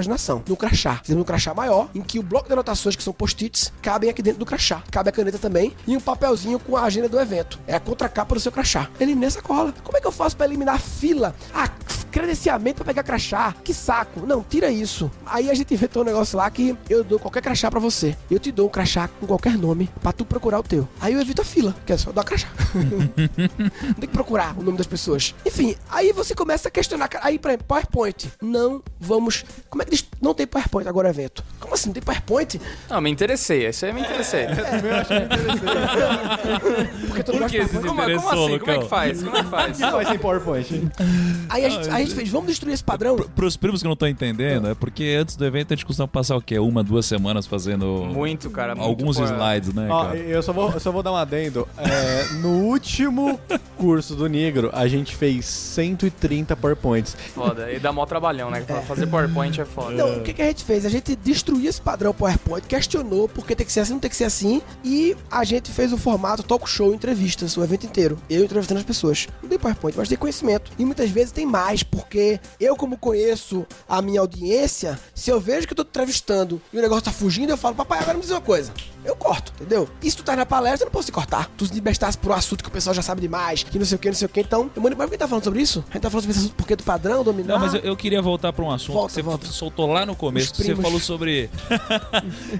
imaginação. No crachá. Fizemos um crachá maior, em que o bloco de anotações, que são post-its, cabem aqui dentro do crachá. Cabe a caneta também, e um papelzinho com a agenda do evento. É a contracapa do seu crachá. Eliminei essa cola. Como é que eu faço pra eliminar fila? Credenciamento pra pegar crachá. Que saco. Não, tira isso. Aí a gente inventou um negócio lá que eu dou qualquer crachá pra você. Eu te dou um crachá com qualquer nome pra tu procurar o teu. Aí eu evito a fila, que é só dar crachá. Não tem que procurar o nome das pessoas. Enfim, aí você começa a questionar. Aí, por exemplo, PowerPoint. Não vamos... Como é que diz? Não tem PowerPoint agora, evento. Como assim? Não tem PowerPoint? Não, me interessei. Isso aí me interessei. Eu acho que me interessei. Porque tu Por gosta que de você PowerPoint? Como assim? Lucão? Como é que faz? Como é que faz? Não vai sem PowerPoint. Aí a gente fez, vamos destruir esse padrão? Pros primos que não estão entendendo, é porque antes do evento a gente costuma passar o quê? 1, 2 semanas fazendo Muito, cara. Muito, alguns slides, né, Ó, cara? eu só vou dar um adendo. No último curso do Negro, a gente fez 130 PowerPoints. Foda. E dá mó trabalhão, né? Pra fazer PowerPoint é foda. Então, o que a gente fez? A gente destruiu esse padrão PowerPoint, questionou por que tem que ser assim, não tem que ser assim, e a gente fez o formato talk show, entrevistas, o evento inteiro. Eu entrevistando as pessoas. Não tem PowerPoint, mas tem conhecimento. E muitas vezes tem mais, porque eu, como conheço a minha audiência, se eu vejo que eu tô entrevistando e o negócio tá fugindo, eu falo, papai, agora me diz uma coisa. Eu corto, entendeu? E se tu tá na palestra, eu não posso te cortar. Tu se libertasse por um assunto que o pessoal já sabe demais, que não sei o que. Então, eu mando, mas por que tá falando sobre isso? A gente tá falando sobre esse assunto porque do padrão, dominar. Não, mas eu queria voltar pra um assunto que você soltou lá no começo, que você falou sobre...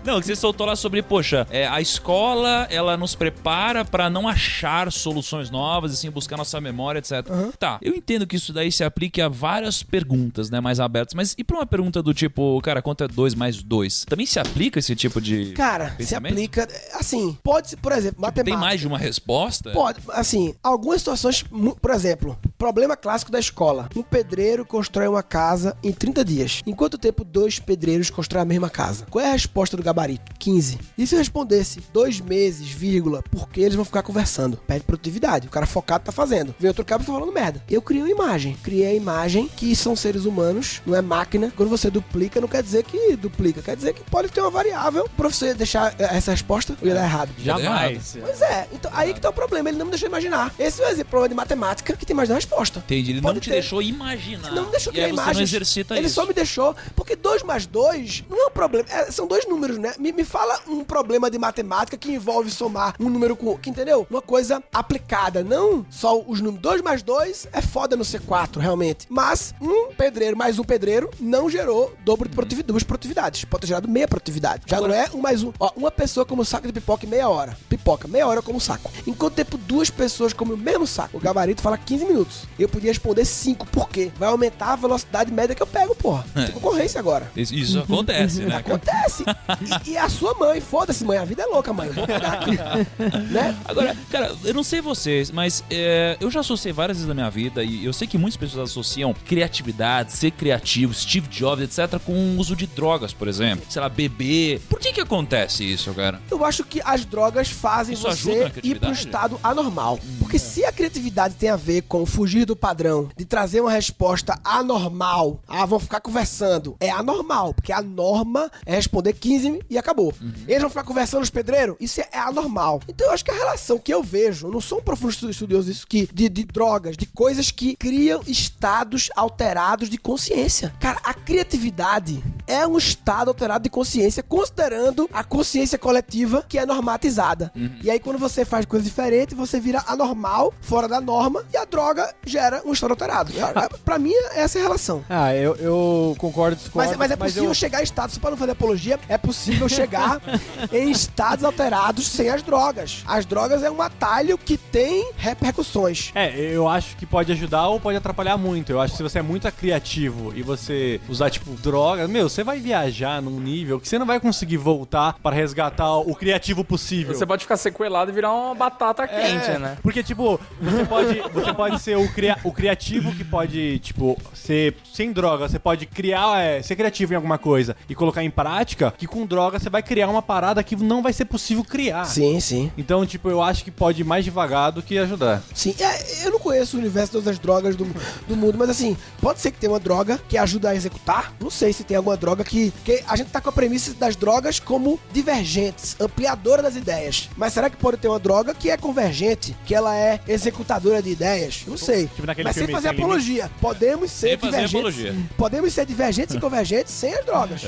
Não, que você soltou lá sobre, poxa, a escola, ela nos prepara pra não achar soluções novas, assim, buscar nossa memória, etc. Tá, eu entendo que isso daí se aplique a várias perguntas, né, mais abertas, mas e pra uma pergunta do tipo, cara, quanto é 2 mais 2? Também se aplica esse tipo de Cara, se aplica, assim, pode, por exemplo, matemática. Tem mais de uma resposta? Pode, assim, algumas situações, por exemplo, problema clássico da escola. Um pedreiro constrói uma casa em 30 dias. Em quanto tempo 2 pedreiros constroem a mesma casa? Qual é a resposta do gabarito? 15. E se eu respondesse 2 meses, vírgula, porque eles vão ficar conversando? Perde produtividade. O cara focado tá fazendo. Vem outro cara e tá falando merda. Eu criei uma imagem. Criei a imagem que são seres humanos, não é máquina. Quando você duplica, não quer dizer que duplica. Quer dizer que pode ter uma variável pra você deixar essa resposta ou ia dar errado. Jamais. Pois é. Então, aí que tá o problema. Ele não me deixou imaginar. Esse é o exemplo problema de matemática que tem mais de uma resposta. Entendi. Ele Pode não te ter. deixou imaginar. Não me deixou E aí criar você imagens. não exercita Ele isso. só me deixou... Porque 2 mais 2 não é um problema. São 2 números, né? Me fala um problema de matemática que envolve somar um número com... Que, entendeu? Uma coisa aplicada. Não só os números. 2 mais 2 é foda no C4, realmente. Mas um pedreiro mais um pedreiro não gerou dobro de produtividade, duas produtividades. Pode ter gerado meia produtividade. Já não é 1 mais 1. Ó, uma pessoa come um saco de pipoca em meia hora. Pipoca, meia hora eu como um saco. Enquanto tempo 2 pessoas comem o mesmo saco. O gabarito fala 15 minutos. Eu podia responder 5. Por quê? Vai aumentar a velocidade média que eu pego, porra. Tem concorrência agora. Isso acontece, né? Acontece. E a sua mãe, foda-se, mãe. A vida é louca, mãe. Vou pegar aqui. Né? Agora, cara, eu não sei vocês, mas eu já associei várias vezes na minha vida e eu sei que muitas pessoas associam criatividade, ser criativo, Steve Jobs, etc., com o uso de drogas, por exemplo. Sei lá, beber. Por que acontece isso, cara? Eu acho que as drogas fazem Isso ajuda na você ir criatividade? pro estado anormal. Porque se a criatividade tem a ver com fugir do padrão, de trazer uma resposta anormal, vão ficar conversando, é anormal, porque a norma é responder 15 e acabou. Eles vão ficar conversando, os pedreiros, isso é anormal. Então eu acho que a relação que eu vejo, eu não sou um profundo estudioso disso, de drogas, de coisas que criam estados alterados de consciência. Cara, a criatividade é um estado alterado de consciência, considerando a consciência coletiva que é normatizada. E aí quando você faz coisas diferentes, você vira anormal, fora da norma, e a droga gera um estado alterado. Pra mim, essa é a relação. Eu concordo, discordo. Mas é possível chegar em estados, para não fazer apologia, é possível chegar em estados alterados sem as drogas. As drogas é um atalho que tem repercussões. Eu acho que pode ajudar ou pode atrapalhar muito. Eu acho que se você é muito criativo e você usar, tipo, drogas, você vai viajar num nível que você não vai conseguir voltar para resgatar o criativo possível. Você pode ficar sequelado e virar uma batata quente, né? Porque, tipo, você pode ser o criativo que pode, tipo, ser sem droga. Você pode criar, ser criativo em alguma coisa e colocar em prática, que com droga você vai criar uma parada que não vai ser possível criar. Sim, sim. Então, tipo, eu acho que pode ir mais devagar do que ajudar. Sim, eu não conheço o universo das drogas do mundo, mas assim, pode ser que tenha uma droga que ajuda a executar. Não sei se tem alguma droga que a gente tá com a premissa das drogas como divergentes, ampliadora das ideias. Mas será que pode ter uma droga que é convergente, que ela é executadora de ideias? Não sei. Tipo naquele Mas sem filme fazer Sem apologia. Podemos ser Sem fazer divergentes. apologia. Podemos ser divergentes e convergentes sem as drogas.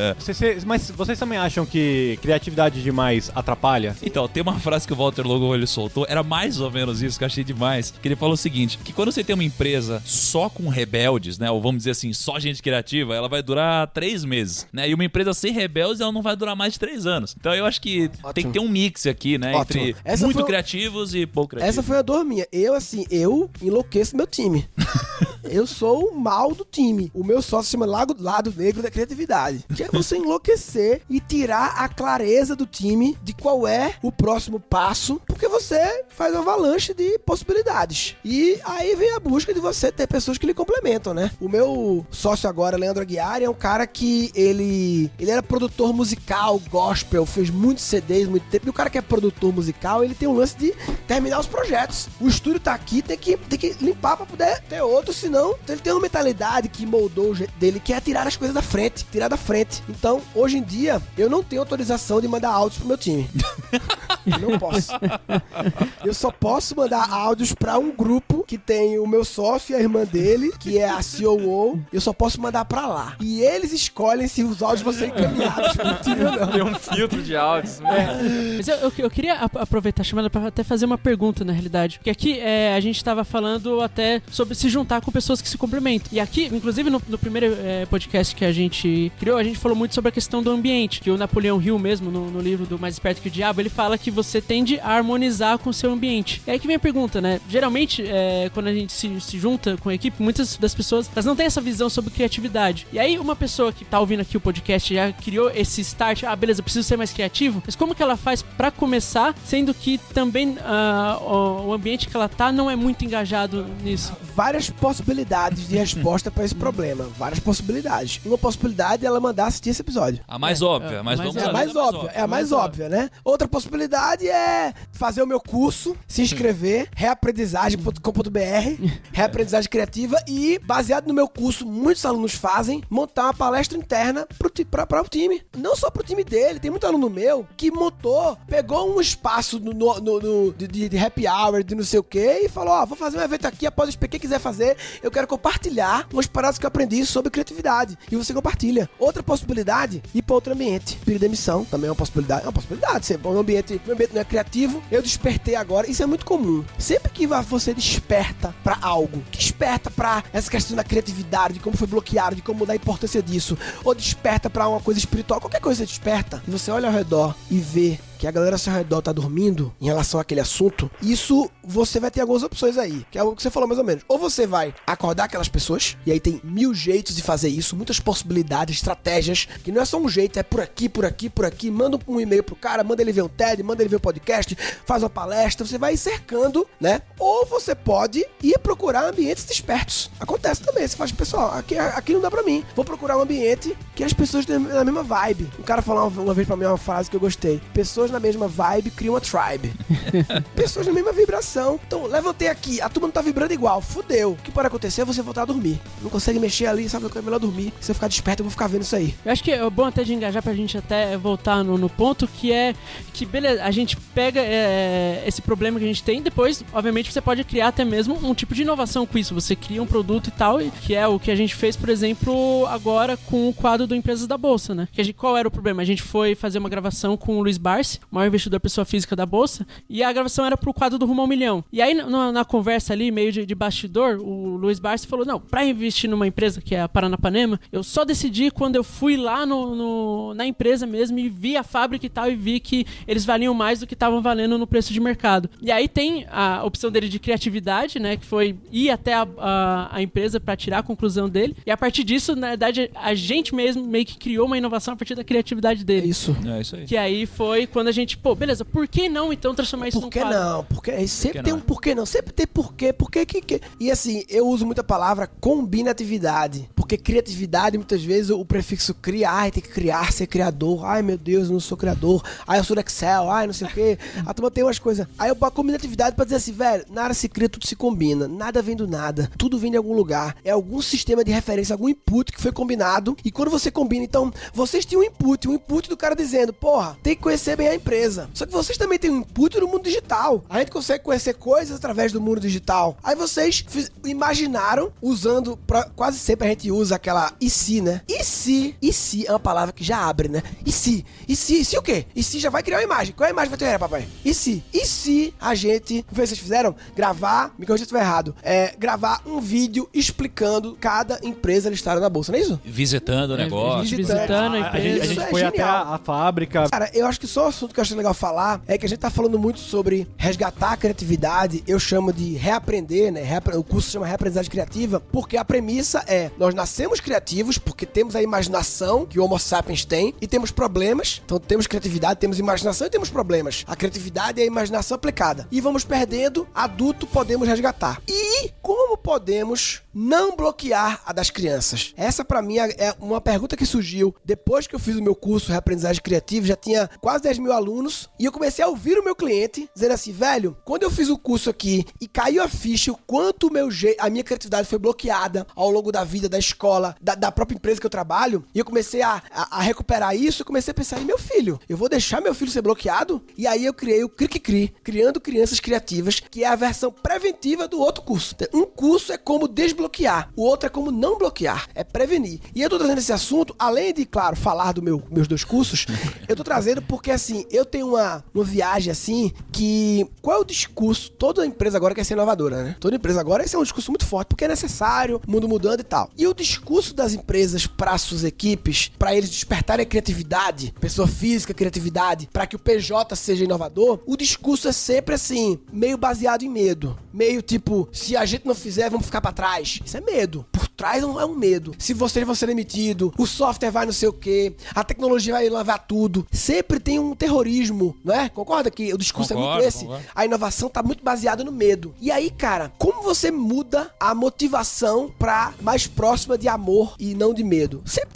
Mas vocês também acham que criatividade demais atrapalha? Então, tem uma frase que o Walter Longo ele soltou, era mais ou menos isso, que eu achei demais, que ele falou o seguinte, que quando você tem uma empresa só com rebeldes, né, ou vamos dizer assim, só gente criativa, ela vai durar 3 meses, né, e uma empresa sem rebeldes, ela não vai durar mais de 3 anos. Então eu acho que tem que ter um mix aqui, né, Ótimo. entre Essa muito foi- criativos e pouco criativos. Essa foi a dor minha. Eu enlouqueço meu time. Eu sou o mal do time. O meu sócio se chama Lado Negro da Criatividade. Que é você enlouquecer e tirar a clareza do time de qual é o próximo passo, porque você faz uma avalanche de possibilidades. E aí vem a busca de você ter pessoas que lhe complementam, né? O meu sócio agora, Leandro Aguiar, é um cara que ele era produtor musical, gospel, fez muitos CDs, muito tempo. E o cara que é produtor musical, ele tem um lance de terminar os projetos. O estúdio tá aqui, tem que limpar pra poder ter outro, senão ele tem uma mentalidade que moldou o jeito dele, que é tirar as coisas da frente, tirar da frente. Então, hoje em dia, eu não tenho autorização de mandar áudios pro meu time. Não posso. Eu só posso mandar áudios pra um grupo que tem o meu sócio e a irmã dele, que é a COO. Eu só posso mandar pra lá. E eles escolhem se os áudios vão ser encaminhados pro time ou não. Tem um filtro de áudios. Mas eu queria aproveitar a chamada pra até fazer uma pergunta, na realidade. Porque aqui a gente tava falando até sobre se juntar com pessoas que se complementam. E aqui, inclusive no primeiro podcast que a gente criou, a gente falou muito sobre a questão do ambiente. Que o Napoleão Hill mesmo, no livro do Mais Esperto que o Diabo, ele fala que você tende a harmonizar com o seu ambiente. E aí que vem a pergunta, né? Geralmente, quando a gente se junta com a equipe, muitas das pessoas, elas não têm essa visão sobre criatividade. E aí uma pessoa que tá ouvindo aqui o podcast já criou esse start, beleza, eu preciso ser mais criativo, mas como que ela faz pra começar, sendo que também o ambiente que ela tá não é muito engajado nisso? Várias possibilidades de resposta pra esse problema. Várias possibilidades. Uma possibilidade é ela mandar assistir esse episódio. A mais óbvia, mas vamos É a além mais da óbvia, é a mais óbvia, né? Outra possibilidade é fazer o meu curso, se inscrever, reaprendizagem.com.br, reaprendizagem criativa, e, baseado no meu curso, muitos alunos fazem, montar uma palestra interna para o time. Não só pro time dele, tem muito aluno meu que pegou um espaço de happy hour, de não sei o que, e falou, vou fazer um evento aqui, após quem quiser fazer, eu quero compartilhar umas paradas que eu aprendi sobre criatividade. E você compartilha. Outra possibilidade, ir para outro ambiente. Pedir demissão também é uma possibilidade. É uma possibilidade. Sempre. Meu ambiente não é criativo, eu despertei agora. Isso é muito comum. Sempre que você desperta para algo, que desperta para essa questão da criatividade, de como foi bloqueado, de como dar a importância disso, ou desperta para uma coisa espiritual, qualquer coisa você desperta, e você olha ao redor e vê que a galera ao seu redor tá dormindo em relação àquele assunto, isso você vai ter algumas opções aí, que é o que você falou mais ou menos. Ou você vai acordar aquelas pessoas, e aí tem 1000 jeitos de fazer isso, muitas possibilidades, estratégias, que não é só um jeito, é por aqui, por aqui, por aqui. Manda um e-mail pro cara, manda ele ver um TED, manda ele ver um podcast, faz uma palestra, você vai ir cercando, né? Ou você pode ir procurar ambientes despertos. Acontece também, você faz, pessoal, aqui não dá pra mim. Vou procurar um ambiente que as pessoas têm a mesma vibe. Um cara falou uma vez pra mim uma frase que eu gostei. Pessoas na mesma vibe criam uma tribe. Pessoas na mesma vibração. Então, levantei aqui, a turma não tá vibrando igual. Fudeu. O que pode acontecer é você voltar a dormir. Não consegue mexer ali, sabe o que é melhor dormir. Se você ficar desperto, eu vou ficar vendo isso aí. Eu acho que é bom até de engajar pra gente até voltar no ponto, que é que, beleza, a gente pega esse problema que a gente tem, depois, obviamente, você pode criar até mesmo um tipo de inovação com isso. Você cria um produto e tal, que é o que a gente fez, por exemplo, agora com o quadro do Empresas da Bolsa, né? Qual era o problema? A gente foi fazer uma gravação com o Luiz Barsi, o maior investidor pessoa física da Bolsa, e a gravação era pro quadro do Rumo ao Milhão. E aí, na conversa ali, meio de bastidor, o Luiz Barsi falou, não, pra investir numa empresa que é a Paranapanema, eu só decidi quando eu fui lá na empresa mesmo e vi a fábrica e tal, e vi que eles valiam mais do que estavam valendo no preço de mercado. E aí tem a opção dele de criatividade, né, que foi ir até a empresa pra tirar a conclusão dele, e a partir disso, na verdade, a gente mesmo meio que criou uma inovação a partir da criatividade dele. É isso. É isso aí. Que aí foi quando a gente, beleza, por que não então transformar isso num quadro? Por que não? Porque sempre tem não? um porquê não. Sempre tem porquê. E assim, eu uso muita palavra combinatividade. Porque criatividade, muitas vezes, o prefixo criar, tem que criar, ser criador. Ai, meu Deus, eu não sou criador. Ai, eu sou do Excel. Ai, não sei o quê. A turma tem umas coisas. Aí eu boto combinatividade pra dizer assim, velho, nada se cria, tudo se combina. Nada vem do nada. Tudo vem de algum lugar. É algum sistema de referência, algum input que foi combinado. E quando você combina, então, vocês tinham um input do cara dizendo, porra, tem que conhecer bem a empresa. Só que vocês também têm um input no mundo digital. A gente consegue conhecer coisas através do mundo digital. Aí vocês imaginaram, usando, quase sempre a gente usa aquela e se, né? E se é uma palavra que já abre, né? E se o quê? E se já vai criar uma imagem. Qual é a imagem vai ter, papai? E se a gente, o que vocês fizeram? Gravar, me corrija se eu estiver errado, gravar um vídeo explicando cada empresa listada na bolsa, não é isso? Visitando o negócio. Visitando a empresa. A gente foi até a fábrica. Cara, eu acho que só o assunto que eu acho legal falar é que a gente tá falando muito sobre resgatar a criatividade, eu chamo de reaprender, né? O curso chama Reaprendizagem Criativa, porque a premissa é, nós nascemos criativos porque temos a imaginação que o Homo sapiens tem e temos problemas, então temos criatividade, temos imaginação e temos problemas. A criatividade é a imaginação aplicada. E vamos perdendo, adulto podemos resgatar. E como podemos não bloquear a das crianças? Essa pra mim é uma pergunta que surgiu depois que eu fiz o meu curso Reaprendizagem Criativa, já tinha quase 10 mil alunos, e eu comecei a ouvir o meu cliente dizendo assim, velho, quando eu fiz o curso aqui e caiu a ficha o quanto a minha criatividade foi bloqueada ao longo da vida, da escola, da própria empresa que eu trabalho, e eu comecei a recuperar isso, eu comecei a pensar em meu filho, eu vou deixar meu filho ser bloqueado? E aí eu criei o Cri-Cri, Criando Crianças Criativas, que é a versão preventiva do outro curso. Um curso é como desbloquear, o outro é como não bloquear, é prevenir. E eu tô trazendo esse assunto, além de, claro, falar dos meus dois cursos, eu tô trazendo porque, assim, eu tenho uma viagem, assim, que... Qual é o discurso? Toda empresa agora quer ser inovadora, né? Toda empresa agora, esse é um discurso muito forte, porque é necessário, mundo mudando e tal. E o discurso das empresas para suas equipes, para eles despertarem a criatividade, pessoa física, criatividade, para que o PJ seja inovador, o discurso é sempre, assim, meio baseado em medo. Meio tipo, se a gente não fizer, vamos ficar para trás. Isso é medo. Por trás é um medo. Se vocês vão ser demitidos, o software vai não sei o quê, a tecnologia vai levar tudo. Sempre tem um terrorismo, não é? Concorda que o discurso é muito esse? Concordo. A inovação tá muito baseada no medo. E aí, cara, como você muda a motivação pra mais próxima de amor e não de medo? Sempre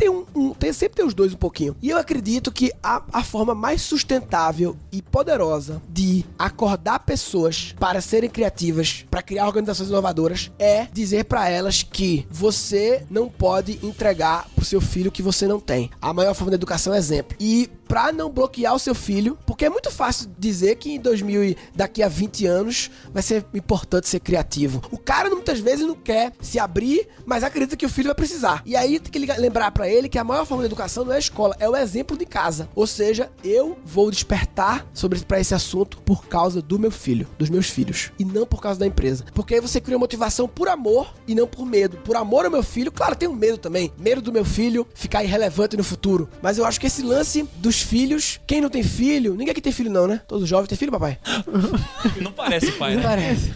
tem os dois um pouquinho. E eu acredito que a forma mais sustentável e poderosa de acordar pessoas para serem criativas, para criar organizações inovadoras, é dizer pra elas que você não pode entregar pro seu filho o que você não tem. A maior forma de educação é exemplo. E pra não bloquear o seu filho, porque é muito fácil dizer que daqui a 20 anos vai ser importante ser criativo. O cara muitas vezes não quer se abrir, mas acredita que o filho vai precisar. E aí tem que lembrar pra ele que a maior forma de educação não é a escola, é o exemplo de casa. Ou seja, eu vou despertar pra esse assunto por causa do meu filho, dos meus filhos, e não por causa da empresa. Porque aí você cria motivação por amor e não por medo. Por amor ao meu filho, claro, tem um medo também. Medo do meu filho ficar irrelevante no futuro. Mas eu acho que esse lance dos filhos, quem não tem filho, ninguém aqui tem filho não, né? Todo jovem tem filho, papai? Não parece pai, Não né? parece.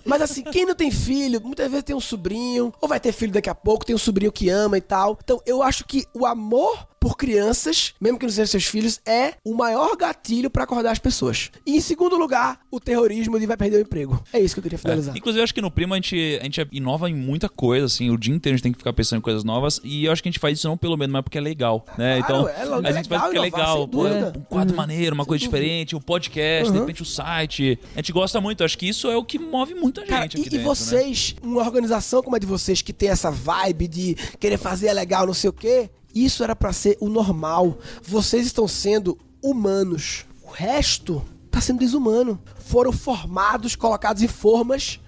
Mas assim, quem não tem filho, muitas vezes tem um sobrinho, ou vai ter filho daqui a pouco, tem um sobrinho que ama e tal. Então eu acho que o amor por crianças, mesmo que não sejam seus filhos, é o maior gatilho pra acordar as pessoas. E em segundo lugar, o terrorismo de vai perder o emprego. É isso que eu queria finalizar. Inclusive, eu acho que no Primo a gente inova em muita coisa, assim, o dia inteiro a gente tem que ficar pensando em coisas novas, e eu acho que a gente faz isso não pelo menos, mas porque é legal, né? Claro, Então, a gente faz porque é legal, pô, um quadro maneiro, uma coisa diferente, um podcast, de repente o site. A gente gosta muito, eu acho que isso é o que move muita gente. Cara, aqui e dentro, vocês, né? uma organização como a de vocês, que tem essa vibe de querer fazer é legal, não sei o quê, isso era pra ser o normal. Vocês estão sendo humanos. O resto tá sendo desumano. Foram formados, colocados em formas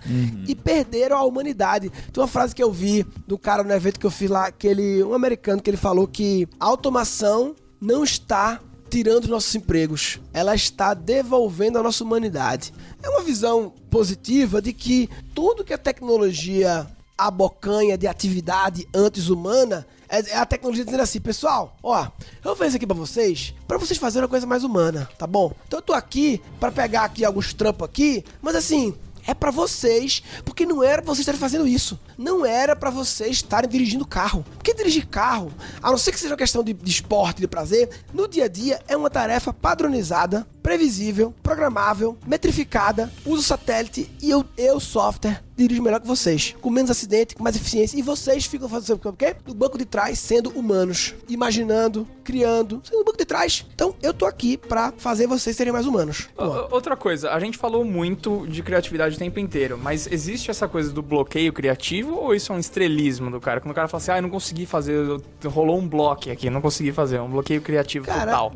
e perderam a humanidade. Tem uma frase que eu vi do cara no evento que eu fiz lá, um americano, que ele falou que a automação não está tirando nossos empregos, ela está devolvendo a nossa humanidade. É uma visão positiva de que tudo que a tecnologia abocanha de atividade antes humana é a tecnologia dizendo assim, pessoal, ó, eu vou fazer isso aqui pra vocês fazerem uma coisa mais humana, tá bom? Então eu tô aqui pra pegar aqui alguns trampos aqui, mas assim, é pra vocês, porque não era pra vocês estarem fazendo isso. Não era pra vocês estarem dirigindo carro. Porque dirigir carro, a não ser que seja uma questão de esporte, de prazer, no dia a dia é uma tarefa padronizada, previsível, programável, metrificada, uso satélite e eu software, dirijo melhor que vocês. Com menos acidente, com mais eficiência. E vocês ficam fazendo o quê? No banco de trás, sendo humanos. Imaginando, criando, sendo no banco de trás. Então, eu tô aqui pra fazer vocês serem mais humanos. Outra coisa, a gente falou muito de criatividade o tempo inteiro, mas existe essa coisa do bloqueio criativo ou isso é um estrelismo do cara? Quando o cara fala assim, eu não consegui fazer, rolou um bloco aqui, não consegui fazer, um bloqueio criativo total.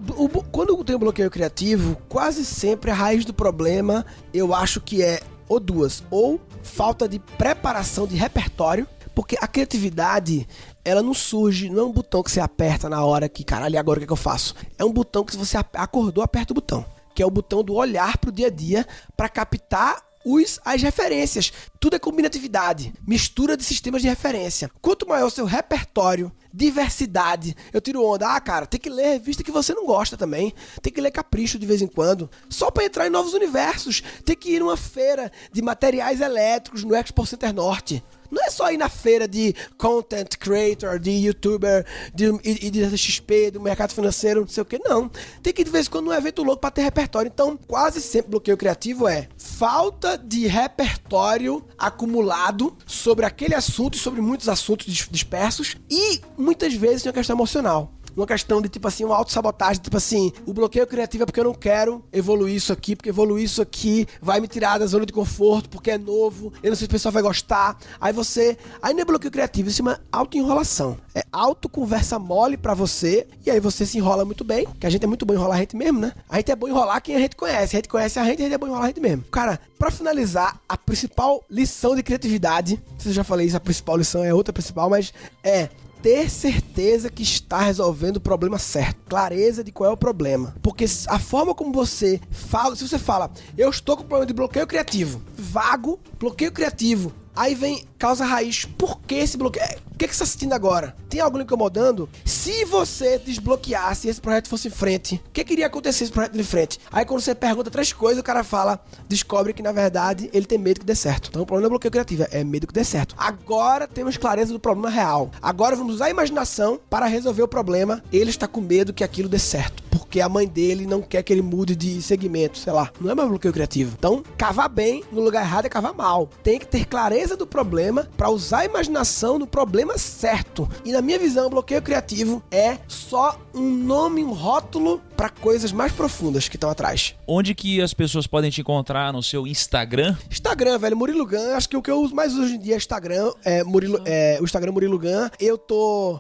Quando tem um bloqueio criativo, quase sempre a raiz do problema, eu acho que é ou duas, ou falta de preparação de repertório, porque a criatividade, ela não surge, não é um botão que você aperta na hora que, caralho, agora o que é que eu faço? É um botão que se você acordou, aperta o botão, que é o botão do olhar pro dia a dia para captar as referências. Tudo é combinatividade, mistura de sistemas de referência. Quanto maior o seu repertório, diversidade, eu tiro onda, cara, tem que ler revista que você não gosta também, tem que ler Capricho de vez em quando, só para entrar em novos universos, tem que ir numa feira de materiais elétricos no Expo Center Norte. Não é só ir na feira de content creator, de youtuber, de XP, do mercado financeiro, não sei o que, não. Tem que ir de vez em quando num evento louco pra ter repertório. Então, quase sempre bloqueio criativo é falta de repertório acumulado sobre aquele assunto e sobre muitos assuntos dispersos e muitas vezes é uma questão emocional. Uma questão de, tipo assim, uma autossabotagem, tipo assim, o bloqueio criativo é porque eu não quero evoluir isso aqui, porque evoluir isso aqui vai me tirar da zona de conforto, porque é novo, eu não sei se o pessoal vai gostar. Aí não é bloqueio criativo, isso é uma auto-enrolação. É auto-conversa mole pra você, e aí você se enrola muito bem, que a gente é muito bom em enrolar a gente mesmo, né? A gente é bom em enrolar quem a gente conhece a gente é bom em enrolar a gente mesmo. Cara, pra finalizar, a principal lição de criatividade, não sei se eu já falei isso, a principal lição é outra principal, mas é ter certeza que está resolvendo o problema certo. Clareza de qual é o problema. Porque a forma como você fala, se você fala, eu estou com problema de bloqueio criativo, vago, bloqueio criativo, aí vem causa raiz. Por que esse bloqueio? O que você está sentindo agora? Tem algo lhe incomodando? Se você desbloqueasse e esse projeto fosse em frente, o que iria acontecer se esse projeto de frente? Aí quando você pergunta 3 coisas, o cara fala, descobre que na verdade ele tem medo que dê certo. Então o problema não é bloqueio criativo, é medo que dê certo. Agora temos clareza do problema real. Agora vamos usar a imaginação para resolver o problema. Ele está com medo que aquilo dê certo, porque a mãe dele não quer que ele mude de segmento, sei lá. Não é mais bloqueio criativo. Então, cavar bem no lugar errado é cavar mal. Tem que ter clareza do problema para usar a imaginação no problema certo. E na minha visão, o bloqueio criativo é só um nome, um rótulo para coisas mais profundas que estão atrás. Onde que as pessoas podem te encontrar no seu Instagram? Instagram, velho, Murilo Gun. Acho que o que eu uso mais hoje em dia é Instagram. O Instagram Murilo Gun. Eu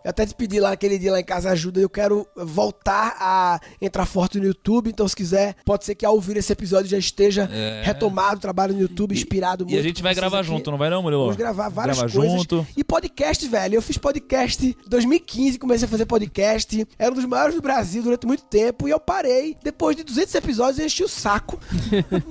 até te pedi lá naquele dia lá em casa ajuda. Eu quero voltar a entrar forte no YouTube. Então, se quiser, pode ser que ao ouvir esse episódio já esteja retomado o trabalho no YouTube, inspirado muito. E a gente vai gravar junto, não vai não, Murilo? Vamos gravar várias coisas. Junto. E podcast, velho. Eu fiz podcast em 2015, comecei a fazer podcast. Era um dos maiores do Brasil durante muito tempo. E eu parei. Depois de 200 episódios, eu enchi o saco.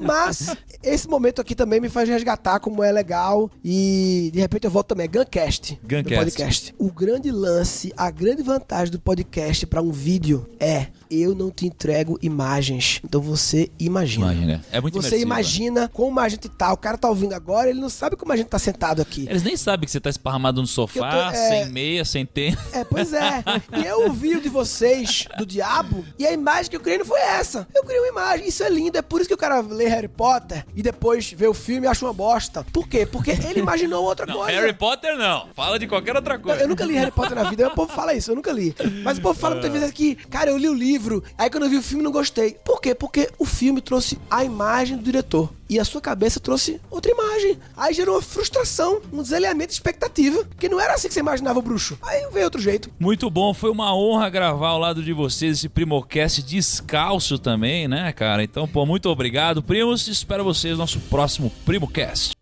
Mas esse momento aqui também me faz resgatar como é legal. E de repente eu volto também. Guncast. Do podcast. O grande lance, a grande vantagem do podcast para um vídeo é: eu não te entrego imagens. Então você imagina. É muito Você imagina como a gente tá. O cara tá ouvindo agora, ele não sabe como a gente tá sentado aqui. Eles nem sabem que você tá esparramado no sofá, sem meia, sem tênis. Pois é. E eu ouvi o de vocês, do Diabo, e a imagem que eu criei não foi essa. Eu criei uma imagem. Isso é lindo. É por isso que o cara lê Harry Potter e depois vê o filme e acha uma bosta. Por quê? Porque ele imaginou outra coisa. Harry Potter não. Fala de qualquer outra coisa. Eu nunca li Harry Potter na vida. O povo fala isso. Eu nunca li. Mas o povo fala muitas vezes que, cara, eu li o livro, aí quando eu vi o filme não gostei. Por quê? Porque o filme trouxe a imagem do diretor e a sua cabeça trouxe outra imagem. Aí gerou uma frustração, um desalinhamento de expectativa, que não era assim que você imaginava o bruxo. Aí veio outro jeito. Muito bom, foi uma honra gravar ao lado de vocês esse Primocast descalço também, né, cara? Então, muito obrigado, primos. Espero vocês no nosso próximo Primocast.